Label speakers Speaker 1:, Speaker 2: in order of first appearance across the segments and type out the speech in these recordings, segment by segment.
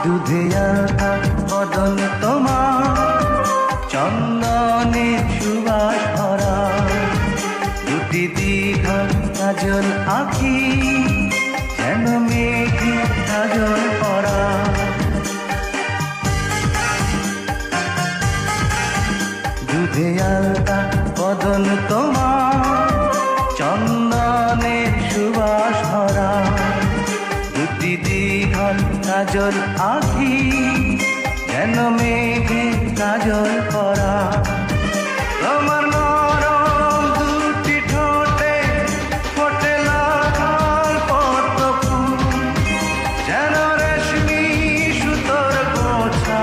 Speaker 1: দুধে আলতা বদন তোমার, চন্দনের সুবাস ভরা, দুটি দীঘল কাজল আঁখি, যেন মেঘে কাজল পরা। দুধে আলতা বদন তোমার, চন্দনের সুবাস ভরা, দুটি দীঘল কাজল আঁখি, যেন মেঘে কাজল পরা। তোমার নরম দুটি ঠোঁটে ফোটে লাল পদ্ম ফুল, যেন রেশমি সুতোর গোছা,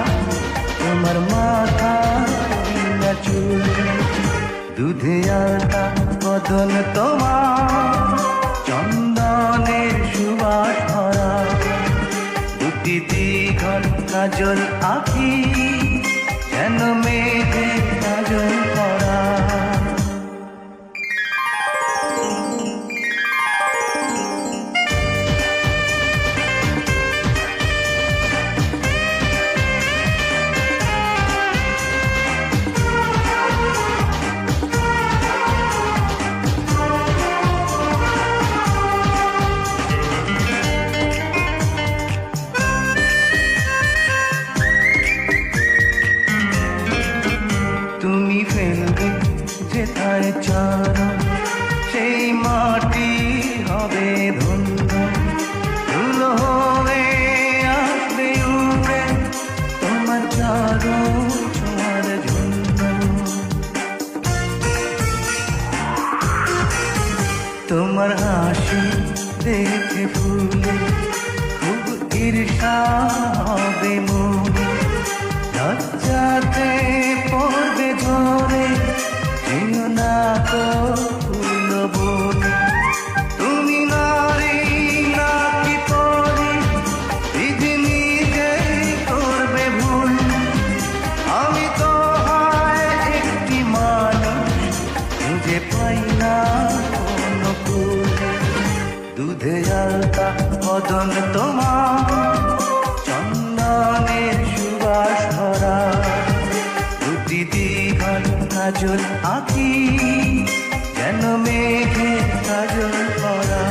Speaker 1: তোমার মাথা চুল। দুধে আলতা বদন তোমার, চন্দনের সুবাস ভরা, দুটি দীঘল কাজল আঁখি, যেন মেঘে কাজল পরা। তুমি ফেলবে যেথায় চরণ, সেই মাটি হবে ধন্য, ধুলো হয়ে আসবে উড়ে তোমার চরণ ছোঁয়ার জন্য। তোমার হাসি দেখে ফুলে খুব ঈর্ষা হবে মনে, লজ্জাতে পড়বে ঝরে, যেও না তো ফুল বনে। তুমি নারী নাকি পরি, বিধি নিজেই করবে ভুল, আমি তো হয় একটি মানুষ, খুঁজে পাই না কোনো কুল। দুধে আলতা বদন তোমার, চন্দনের সুবাস ভরা, দুটি দীঘল কাজল আঁখি, যেন মেঘে কাজল পরা।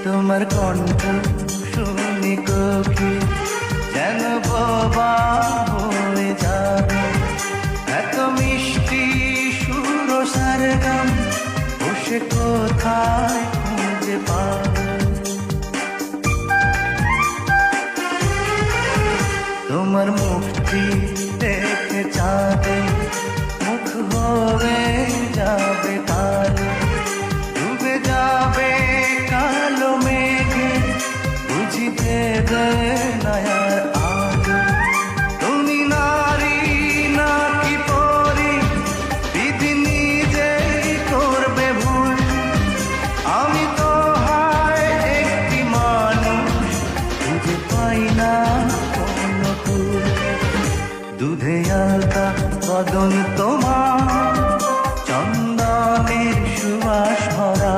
Speaker 1: তোমার কণ্ঠ শুনি কোকিল, যেন বোবা হয়ে যাবে, এত মিষ্টি সুর সারগাম, বসে কোথায় খুঁজে পাবে। তোমার মুখটি দেখে চাঁদে মুখ হয়ে যাবে কালো, ডুবে যাবে কালো মেঘে, বুঝিতে দে নয়ার আলো। তুমি নারী নাকি পরি, বিধি নিজেই করবে ভুল, আমি তো হয় একটি মানুষ, খুঁজে পাই না কোনো কুল। দুধে আলতা বদন তোমার, চন্দনের সুবাস ভরা,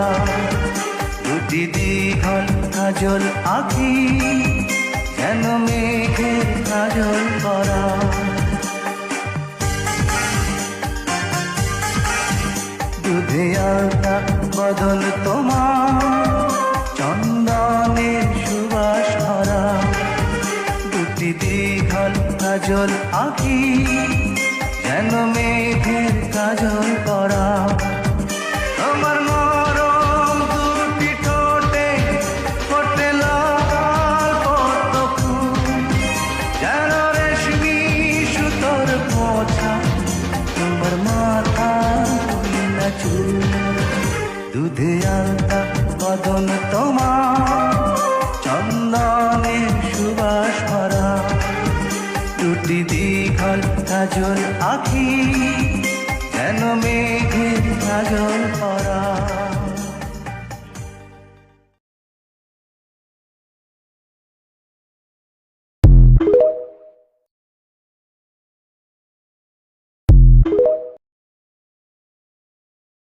Speaker 1: দুটি দীঘল কাজল আঁখি, যেন মেঘে কাজল পরা। দুধে আলতা বদন তোমার, চন্দনের সুবাস ভরা, দুটি দীঘল কাজল আঁখি, যেন মেঘে কাজল পরা। তোমার নরম দুটি ঠোঁটে ফোটে লাল পদ্ম ফুল, যেন রেশমি সুতোর গোছা, তোমার মাথা চুল। দুধে আলতা বদন তোমার, চন্দনের সুবাস ভরা, দুটি দীঘল কাজল আখি যেন মেঘের কাজল পরা।